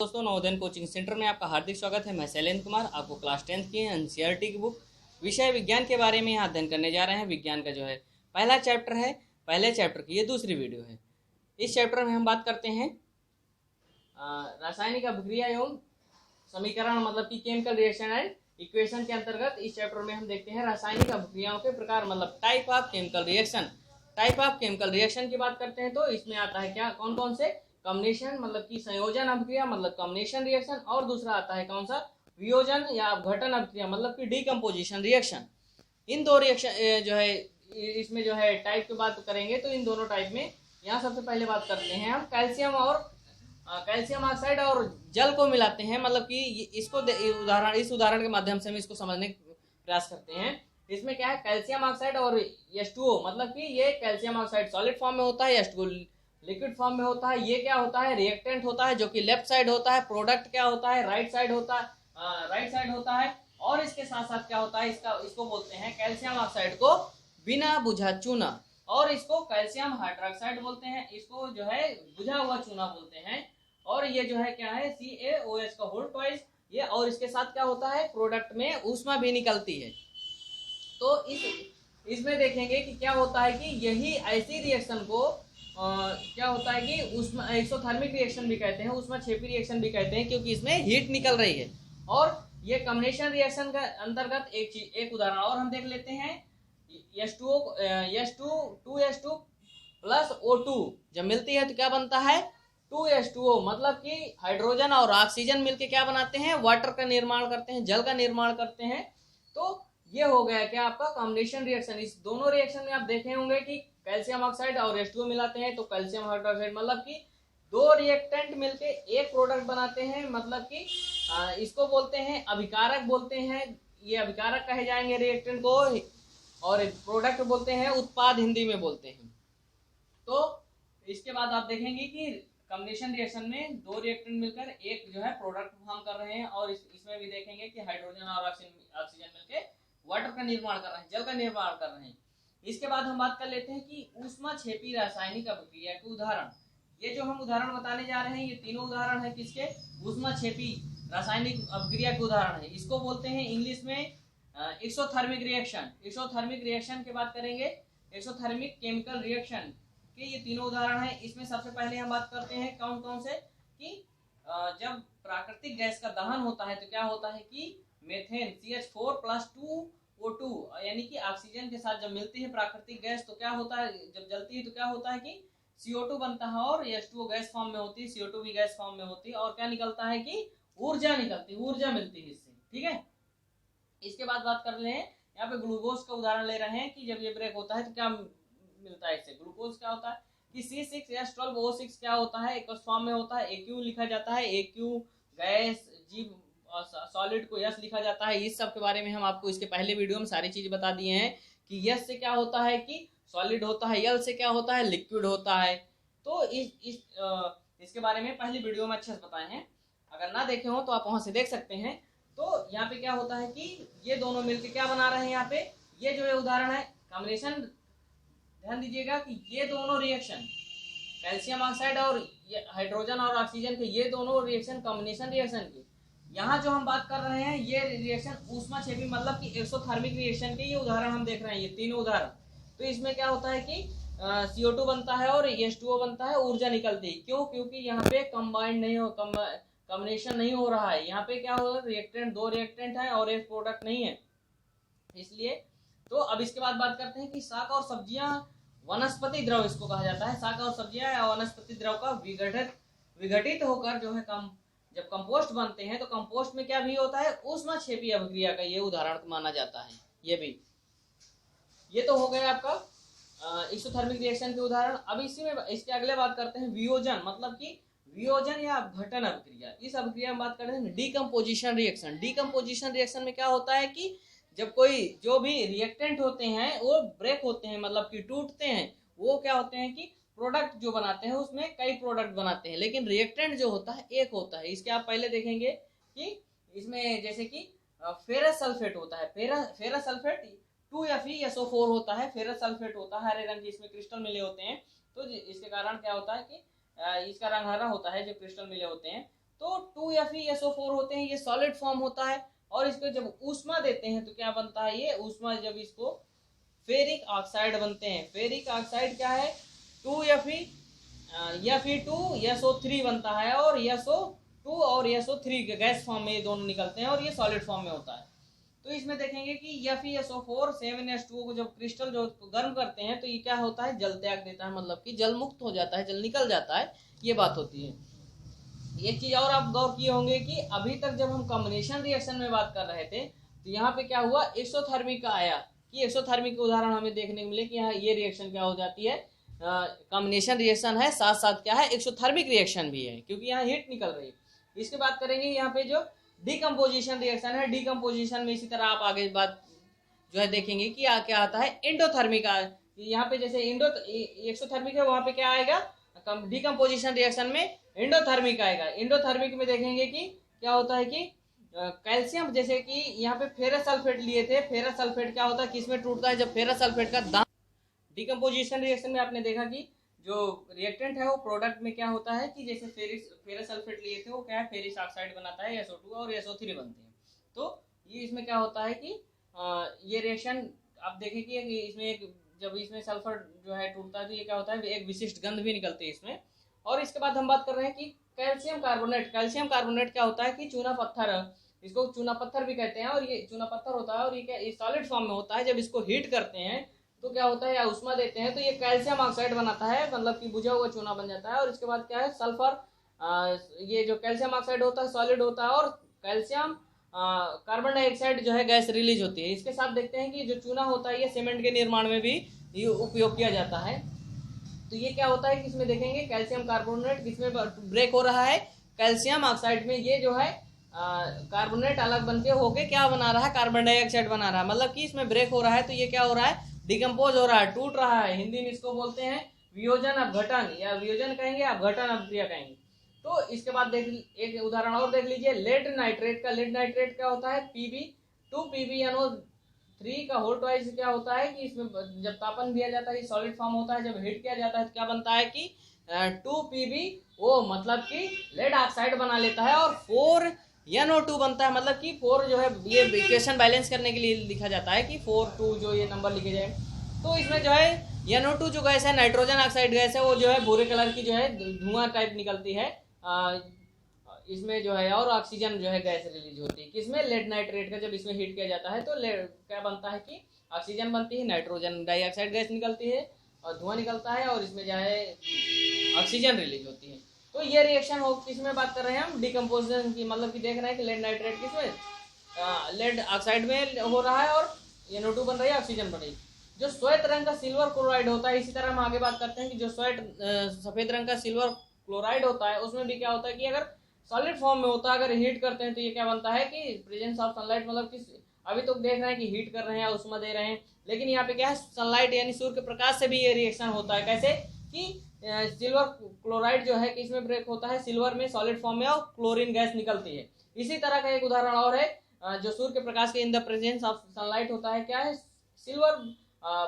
दोस्तों, Navodaya coaching centre में आपका हार्दिक स्वागत है। मैं शैलेंद्र कुमार आपको क्लास 10th की एनसीईआरटी की बुक विषय विज्ञान के बारे में यहाँ अध्ययन करने जा रहे हैं। विज्ञान का जो है पहला चैप्टर है। पहले चैप्टर की ये दूसरी वीडियो है। इस चैप्टर में हम बात करते हैं रासायनिक अभिक्रिया एवं समीकरण, मतलब कि केमिकल रिएक्शन एंड इक्वेशन के अंतर्गत इस चैप्टर में हम देखते हैं रासायनिक अभिक्रियाओं के प्रकार, मतलब type of chemical reaction. Type of chemical reaction की बात करते हैं तो इसमें आता है क्या, कौन कौन से, कॉम्बिनेशन मतलब कि संयोजन अभिक्रिया मतलब कॉम्बिनेशन रिएक्शन, और दूसरा आता है कौन सा, वियोजन या अपघटन अभिक्रिया मतलब कि डीकम्पोजिशन रिएक्शन। इन दो रिएक्शन जो है इसमें जो है टाइप की बात करेंगे तो इन दोनों टाइप में यहाँ सबसे पहले बात करते हैं हम कैल्शियम ऑक्साइड और जल को मिलाते हैं, मतलब कि इस उदाहरण के माध्यम से हम इसको समझने का प्रयास करते हैं। इसमें क्या है, कैल्शियम ऑक्साइड और H2O, मतलब कि ये कैल्शियम ऑक्साइड सॉलिड फॉर्म में होता है, H2O लिक्विड फॉर्म में होता है। ये क्या होता है, रिएक्टेंट होता है जो कि लेफ्ट साइड होता है। प्रोडक्ट क्या होता है, राइट साइड होता है। और इसके साथ साथ क्या होता है, इसको बोलते हैं कैल्शियम ऑक्साइड को बिना बुझा चूना, और इसको कैल्शियम हाइड्रोक्साइड बोलते हैं, इसको जो है बुझा हुआ चूना बोलते हैं। और ये जो है क्या है, CaOH का होल ट्वाइस ये, और इसके साथ क्या होता है, प्रोडक्ट में ऊष्मा भी निकलती है। तो इसमें देखेंगे कि क्या होता है कि यही ऐसी रिएक्शन को क्या होता है कि ऊष्मा एक्सोथर्मिक रिएक्शन भी कहते हैं, ऊष्माक्षेपी रिएक्शन भी कहते हैं, क्योंकि इसमें हीट निकल रही है। और ये कॉम्बिनेशन रिएक्शन का अंतर्गत एक उदाहरण और हम देख लेते हैं। H2 प्लस O2 जब मिलती है तो क्या बनता है, 2H2O, मतलब कि हाइड्रोजन और ऑक्सीजन मिलके क्या बनाते हैं, वाटर का निर्माण करते हैं, जल का निर्माण करते हैं। तो ये हो गया क्या आपका कॉम्बिनेशन रिएक्शन। इस दोनों रिएक्शन में आप देखे होंगे कि कैल्शियम ऑक्साइड और H2O मिलाते हैं तो कैल्शियम हाइड्रोक्साइड, मतलब कि दो रिएक्टेंट मिलके एक प्रोडक्ट बनाते हैं, मतलब कि इसको बोलते हैं अभिकारक बोलते हैं। ये अभिकारक कहे जाएंगे रिएक्टेंट को, और प्रोडक्ट बोलते हैं उत्पाद, हिंदी में बोलते हैं। तो इसके बाद आप देखेंगे कि कॉम्बिनेशन रिएक्शन में दो रिएक्टेंट मिलकर एक जो है प्रोडक्ट फॉर्म कर रहे हैं, और इसमें भी देखेंगे कि हाइड्रोजन और ऑक्सीजन मिलकर वाटर का निर्माण कर रहे हैं, जल का निर्माण कर रहे हैं। इसके बाद हम बात कर लेते हैं कि ऊष्माक्षेपी रासायनिक अभिक्रिया के उदाहरण। ये जो हम उदाहरण बताने जा रहे हैं ये तीनों उदाहरण है किसके, ऊष्माक्षेपी रासायनिक अभिक्रिया के उदाहरण है। इसको बोलते हैं इंग्लिश में एक्सोथर्मिक रिएक्शन। एक्सोथर्मिक रिएक्शन की बात करेंगे, एक्सोथर्मिक केमिकल रिएक्शन के ये तीनों उदाहरण हैं। इसमें सबसे पहले हम बात करते हैं कौन कौन से, कि जब प्राकृतिक गैस का दहन होता है तो क्या होता है कि मेथेन CH4 प्लस 2O2 यानी कि ऑक्सीजन के साथ जब मिलती है प्राकृतिक गैस तो क्या होता है, जब जलती है तो क्या होता है कि CO2 बनता है, और H2O गैस फॉर्म में होती है, CO2 भी गैस फॉर्म में होती है, और क्या निकलता है कि ऊर्जा निकलती है, ऊर्जा मिलती है इससे। ठीक है, इसके बाद बात कर रहे हैं यहाँ पे ग्लूकोज का उदाहरण ले रहे हैं कि जब ये ब्रेक होता है तो क्या मिलता है इससे। ग्लूकोज क्या होता है कि C6H12O6 क्या होता है, एक फॉर्म में होता है, AQ लिखा जाता है, AQ गैस, जी सॉलिड को यस लिखा जाता है। इस सब के बारे में हम आपको इसके पहले वीडियो में सारी चीज बता दिए हैं कि यस से क्या होता है कि सॉलिड होता है, यल से क्या होता है, लिक्विड होता है। तो इसके बारे में पहली वीडियो में अच्छे से बताए हैं, अगर ना देखे हो तो आप वहां से देख सकते हैं। तो यहाँ पे क्या होता है कि ये दोनों मिलकर क्या बना रहे हैं, यहाँ पे ये जो है उदाहरण है कॉम्बिनेशन। ध्यान दीजिएगा कि ये दोनों रिएक्शन कैल्शियम ऑक्साइड और हाइड्रोजन और ऑक्सीजन के, ये दोनों रिएक्शन कॉम्बिनेशन रिएक्शन की, यहाँ जो हम बात कर रहे हैं ये रिएक्शन ऊष्माक्षेपी मतलब कि एक्सोथर्मिक रिएक्शन के ये उदाहरण हम देख रहे हैं, ये तीनों उदाहरण। तो इसमें क्या होता है कि CO2 बनता है और H2O बनता है, ऊर्जा निकलती है। क्यों, क्योंकि यहाँ पे कंबाइंड नहीं हो, कॉम्बिनेशन नहीं हो रहा है। यहाँ पे क्या हो रहा है, रिएक्टेंट, दो रिएक्टेंट है और एक प्रोडक्ट नहीं है, इसलिए। तो अब इसके बाद बात करते हैं कि शाक और सब्जियां, वनस्पति द्रव इसको कहा जाता है। शाक और सब्जियां या वनस्पति द्रव का विघटित होकर जो है जब कंपोस्ट बनते हैं तो कंपोस्ट में क्या भी होता है, ऊष्माक्षेपी अभिक्रिया का ये उदाहरण माना जाता है। ये भी, ये तो हो गया आपका एक्सोथर्मिक रिएक्शन के उदाहरण। अब इसी में इसके अगले बात करते हैं वियोजन, मतलब कि वियोजन या अपघटन अभिक्रिया। इस अभिक्रिया में बात करते हैं डीकम्पोजिशन रिएक्शन। डीकम्पोजिशन रिएक्शन में क्या होता है कि जब कोई जो भी रिएक्टेंट होते हैं वो ब्रेक होते हैं, मतलब कि टूटते हैं, वो क्या होते हैं कि प्रोडक्ट जो बनाते हैं उसमें कई प्रोडक्ट बनाते हैं, लेकिन रिएक्टेंट जो होता है एक होता है। इसके आप पहले देखेंगे कि इसमें जैसे कि फेरस सल्फेट होता है, फेरस सल्फेट 2FeSO4 होता है, फेरस सल्फेट होता है, हरे रंग की इसमें क्रिस्टल मिले होते हैं। तो इसके कारण क्या होता है कि इसका रंग हरा होता है, जो क्रिस्टल मिले होते हैं। तो 2Fe-SO4 होते हैं, ये सॉलिड फॉर्म होता है। और इसको जब ऊष्मा देते हैं तो क्या बनता है, ये ऊष्मा जब इसको फेरिक ऑक्साइड बनते हैं। फेरिक ऑक्साइड क्या है, 2Fe2SO3 बनता है, और SO2 और SO3 के गैस फॉर्म में ये दोनों निकलते हैं, और ये सॉलिड फॉर्म में होता है। तो इसमें देखेंगे कि Fe-SO4 7H2O को जब क्रिस्टल जो गर्म करते हैं तो ये क्या होता है, जल त्याग देता है, मतलब कि जल मुक्त हो जाता है, जल निकल जाता है, ये बात होती है। एक चीज और आप गौर किए होंगे कि अभी तक जब हम कॉम्बिनेशन रिएक्शन में बात कर रहे थे तो यहाँ पे क्या हुआ, एक्सोथर्मिक का आया कि एक्सोथर्मिक के उदाहरण हमें देखने को मिले कि यहाँ ये रिएक्शन क्या हो जाती है, कॉम्बिनेशन रिएक्शन है, साथ साथ क्या है, एक्सोथर्मिक रिएक्शन भी है, क्योंकि यहाँ हीट निकल रही है। इसके बात करेंगे यहाँ पे जो डिकम्पोजिशन रिएक्शन है, डिकम्पोजिशन में इसी तरह आप आगे बात जो है देखेंगे कि क्या आता है, एंडोथर्मिक। यहाँ पे जैसे एक्सोथर्मिक है, वहां पे क्या आएगा, डिकम्पोजिशन रिएक्शन में एंडोथर्मिक आएगा। एंडोथर्मिक में देखेंगे कि क्या होता है कि कैल्शियम, जैसे कि यहाँ पे फेरस सल्फेट लिए थे, फेरस सल्फेट क्या होता है, किसमें टूटता है, जब फेरस सल्फेट का दान डिकम्पोजिशन रिएक्शन में आपने देखा कि जो रिएक्टेंट है वो प्रोडक्ट में क्या होता है कि जैसे फेरस सल्फेट लिए थे वो क्या है, फेरिस ऑक्साइड बनाता है, SO2 और SO3 बनते हैं। तो ये इसमें क्या होता है कि ये रिएक्शन आप देखें कि इसमें जब इसमें सल्फर जो है टूटता है तो ये क्या होता है, एक विशिष्ट गंध भी निकलती है इसमें। और इसके बाद हम बात कर रहे हैं कि कैल्शियम कार्बोनेट। कैल्शियम कार्बोनेट क्या होता है कि चूना पत्थर, इसको चूना पत्थर भी कहते हैं, और ये चूना पत्थर होता है, और ये क्या, ये सॉलिड फॉर्म में होता है। जब इसको हीट करते हैं तो क्या होता है, या उष्मा देते हैं तो ये कैल्शियम ऑक्साइड बनाता है, मतलब कि बुझा हुआ चूना बन जाता है। और इसके बाद क्या है, सल्फर, ये जो कैल्शियम ऑक्साइड होता है सॉलिड होता है, और कैल्शियम कार्बन डाइऑक्साइड जो है गैस रिलीज होती है। इसके साथ देखते हैं कि जो चूना होता है ये सीमेंट के निर्माण में भी ये उपयोग किया जाता है। तो ये क्या होता है कि इसमें देखेंगे कैल्शियम कार्बोनेट किसमें ब्रेक हो रहा है, कैल्शियम ऑक्साइड में। ये जो है कार्बोनेट अलग बनके होके क्या बना रहा है, कार्बन डाइऑक्साइड बना रहा है, मतलब कि इसमें ब्रेक हो रहा है। तो ये क्या हो रहा है, डिकम्पोज हो रहा है, टूट रहा है। हिंदी में इसको बोलते हैं वियोजन अपघटन, या वियोजन कहेंगे, अपघटन अपक्रिया कहेंगे। तो इसके बाद एक उदाहरण और देख लीजिए, लेड नाइट्रेट का। लेड नाइट्रेट क्या होता है, Pb2PbNO3 का होल ट्वाइस क्या होता है कि इसमें जब तापन दिया जाता है सॉलिड फॉर्म होता है, जब हीट किया जाता है तो क्या बनता है कि 2PbO, मतलब कि लेड ऑक्साइड बना लेता है, और 4NO2 बनता है, मतलब कि 4 जो है, ये इक्वेशन बैलेंस करने के लिए लिखा जाता है कि 4 2 जो ये नंबर लिखे जाए। तो इसमें जो है NO2 जो गैस है, नाइट्रोजन ऑक्साइड गैस है, वो जो है भूरे कलर की जो है धुआं टाइप निकलती है इसमें जो है, और ऑक्सीजन जो है गैस रिलीज होती है किसमें, लेड नाइट्रेट का। जब इसमें हीट किया जाता है तो क्या बनता है कि ऑक्सीजन बनती है, नाइट्रोजन डाइऑक्साइड गैस निकलती है, और धुआं निकलता है, और इसमें जो है ऑक्सीजन रिलीज होती है। तो ये रिएक्शन हो किसमें बात कर रहे हैं हम, डिकम्पोजिशन की, मतलब कि देख रहे हैं कि लेड नाइट्रेट किसमें, लेड ऑक्साइड में हो रहा है, और NO2 बन रही है, ऑक्सीजन बन रही है। जो श्वेत रंग का सिल्वर क्लोराइड होता है, इसी तरह हम आगे बात करते हैं कि जो सफेद रंग का सिल्वर क्लोराइड होता है, उसमें भी क्या होता है कि अगर सॉलिड फॉर्म में होता है, अगर हीट करते हैं तो ये क्या बनता है कि प्रेजेंस ऑफ सनलाइट, मतलब कि अभी तो देख रहे हैं कि हीट कर रहे हैं, उष्मा दे रहे हैं, लेकिन यहाँ पे क्या है, सनलाइट यानी सूर्य के प्रकाश से भी ये रिएक्शन होता है। कैसे कि सिल्वर क्लोराइड जो है कि इसमें ब्रेक होता है सिल्वर में सॉलिड फॉर्म में, और क्लोरीन गैस निकलती है। इसी तरह का एक उदाहरण और है, जो सूर्य के प्रकाश के in the presence of sunlight होता है, क्या है, सिल्वर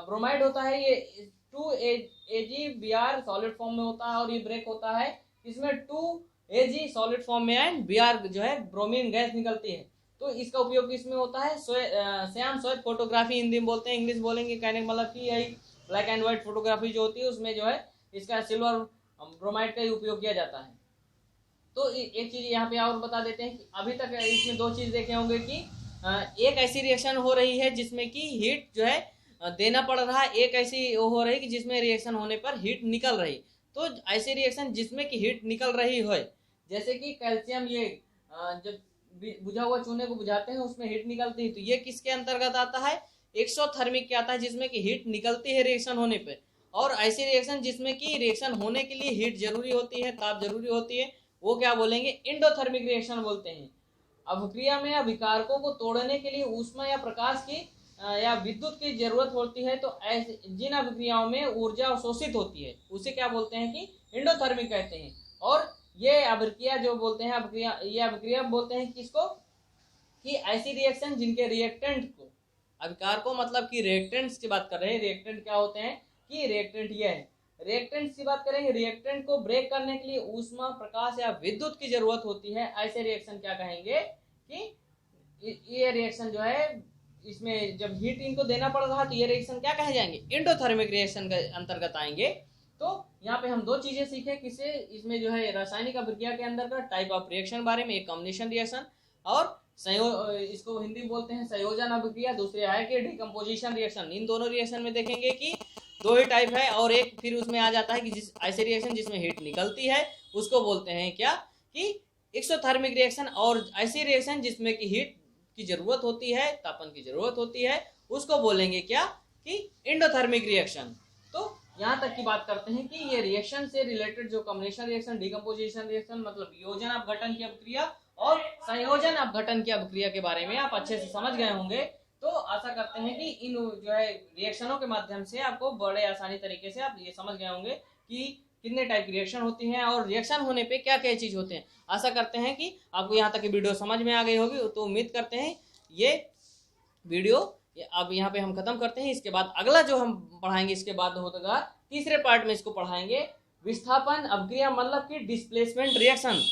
ब्रोमाइड होता है, ये 2AgBr सॉलिड फॉर्म में होता है, और ये ब्रेक होता है इसमें 2Ag सॉलिड फॉर्म में, एंड Br जो है ब्रोमीन गैस निकलती है। तो इसका उपयोग इसमें होता है श्याम श्वेत फोटोग्राफी हिंदी में बोलते हैं, इंग्लिश बोलेंगे, कहने का मतलब कि यही ब्लैक एंड व्हाइट फोटोग्राफी जो होती है उसमें जो है इसका सिल्वर ब्रोमाइड का ही उपयोग किया जाता है। तो एक चीज यहाँ पे और बता देते हैं कि अभी तक इसमें दो चीज देखे होंगे कि एक ऐसी रिएक्शन हो रही है जिसमें कि हीट जो है देना पड़ रहा है, एक ऐसी हो रही कि जिसमें रिएक्शन होने पर हीट निकल रही। तो ऐसी रिएक्शन जिसमें कि हीट निकल रही हो, जैसे कि कैल्शियम, ये जब बुझा हुआ चूने को बुझाते हैं उसमें हीट निकलती है, तो ये किसके अंतर्गत आता है, एक्सोथर्मिक के आता है, जिसमें कि हीट निकलती है रिएक्शन होने पे। और ऐसी रिएक्शन जिसमें कि रिएक्शन होने के लिए हीट जरूरी होती है, ताप जरूरी होती है, वो क्या बोलेंगे, एंडोथर्मिक रिएक्शन बोलते हैं। अभिक्रिया में अभिकारकों को तोड़ने के लिए ऊष्मा या प्रकाश की या विद्युत की जरूरत होती है, तो ऐसे जिन अभिक्रियाओं में ऊर्जा अवशोषित होती है उसे क्या बोलते हैं कि एंडोथर्मिक कहते हैं। और ये अभिक्रिया जो बोलते हैं, ये अभिक्रिया बोलते हैं किसको, कि ऐसी रिएक्शन जिनके रिएक्टेंट को, अभिकारकों मतलब कि रिएक्टेंट्स की बात कर रहे हैं। रिएक्टेंट क्या होते हैं कि रिएक्टेंट ये है, रिएक्टेंट की बात करेंगे, रिएक्टेंट को ब्रेक करने के लिए ऊष्मा, प्रकाश या विद्युत की जरूरत होती है। ऐसे रिएक्शन क्या कहेंगे कि ये रिएक्शन जो है, इसमें जब हीट इनको देना पड़ रहा तो ये रिएक्शन क्या कहे जाएंगे, एंडोथर्मिक रिएक्शन के अंतर्गत आएंगे। तो यहाँ पे हम दो चीजें सीखे, किसे, इसमें जो है रासायनिक अभिक्रिया के अंदर का टाइप ऑफ रिएक्शन बारे में, एक कॉम्बिनेशन रिएक्शन और इसको हिंदी में बोलते हैं संयोजन अभिक्रिया, दूसरे है कि डिकम्पोजिशन रिएक्शन। इन दोनों रिएक्शन में देखेंगे कि दो ही टाइप है, और एक फिर उसमें आ जाता है कि जिस ऐसे रिएक्शन जिसमें हीट निकलती है उसको बोलते हैं क्या कि एक्सोथर्मिक रिएक्शन, और ऐसी रिएक्शन जिसमें कि हीट की जरूरत होती है, तापन की जरूरत होती है, उसको बोलेंगे क्या कि एंडोथर्मिक रिएक्शन। तो यहाँ तक की बात करते हैं कि ये रिएक्शन से रिलेटेड जो कॉम्बिनेशन रिएक्शन, डिकम्पोजिशन रिएक्शन मतलब योजन अपघटन की अभिक्रिया और संयोजन अपघटन की अभिक्रिया के बारे में आप अच्छे से समझ गए होंगे। तो आशा करते हैं कि इन जो है रिएक्शनों के माध्यम से आपको बड़े आसानी तरीके से आप ये समझ गए होंगे कि कितने टाइप की रिएक्शन होती हैं और रिएक्शन होने पे क्या क्या चीज होते हैं। आशा करते हैं कि आपको यहाँ तक की वीडियो समझ में आ गई होगी। तो उम्मीद करते हैं ये वीडियो अब यहाँ पे हम खत्म करते हैं। इसके बाद अगला जो हम पढ़ाएंगे, इसके बाद होगा तीसरे पार्ट में इसको पढ़ाएंगे विस्थापन अभिक्रिया मतलब कि डिस्प्लेसमेंट रिएक्शन।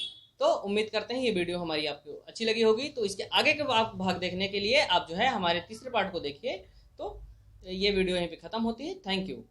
तो उम्मीद करते हैं ये वीडियो हमारी आपको अच्छी लगी होगी। तो इसके आगे के आप भाग देखने के लिए आप जो है हमारे तीसरे पार्ट को देखिए। तो ये वीडियो यहीं पे खत्म होती है। Thank you.